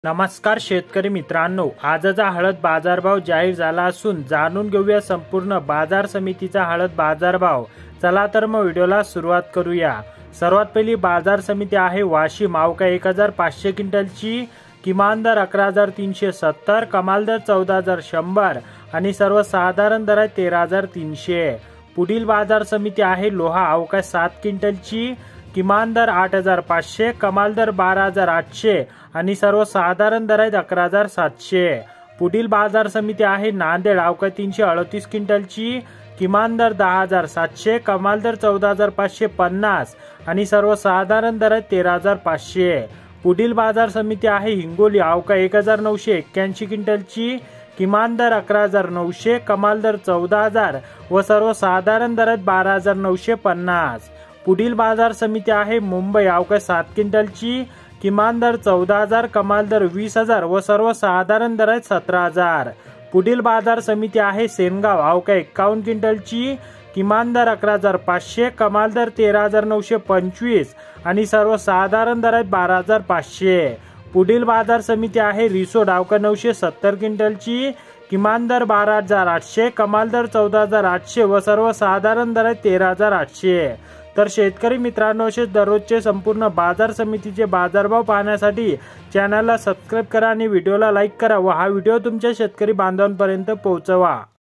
नमस्कार शेतकरी मित्रांनो, आजचा हळद बाजारभाव जाहीर झाला असून जाणून घेऊया संपूर्ण बाजार समितीचा हळद बाजारभाव। चला तर मग व्हिडिओला सुरुवात करूया। सर्वात पहिली बाजार समिती आहे वाशिम। अवका 1500 क्विंटलची, किमान दर 11370, कमाल दर 14100 आणि सर्वसाधारण दर आहे 13300। पुढील बाजार समिती आहे लोहा। अवका 7 क्विंटलची, किमान दर 8500, कमाल दर 12800 आणि सर्वसाधारण दर आहेत 11700। पुढील बाजार समिती आहे नांदेड। अवका 338 क्विंटलची, किमान दर 10700, कमाल दर 14550 आणि सर्वसाधारण दर आहे 13500। पुढील बाजार समिती आहे हिंगोली। अवका 1981 क्विंटलची, किमान दर 11900, कमाल दर 14000 व सर्वसाधारण दर आहेत 12950। पुढील बाजार समिती आहे मुंबई। अवका 7 क्विंटलची, किमान दर 14000, कमाल दर 20000 व सर्वसाधारण दर आहेत 17000। पुढील बाजार समिती आहे सेनगाव। अवका 51 क्विंटलची, किमान दर 11500, कमाल दर 13925 आणि सर्वसाधारण दर आहेत 12500। पुढील बाजार समिती आहे रिसोड। अवका 970 क्विंटलची, किमान दर 12800, कमाल दर 14800 व सर्वसाधारण दर आहेत 13800। तर शेतकरी मित्रांनो, असे दररोजचे संपूर्ण बाजार समितीचे बाजारभाव पाहण्यासाठी चॅनलला सबस्क्राइब करा आणि व्हिडिओला लाईक करा व हा व्हिडिओ तुमच्या शेतकरी बांधवांपर्यंत पोहोचवा।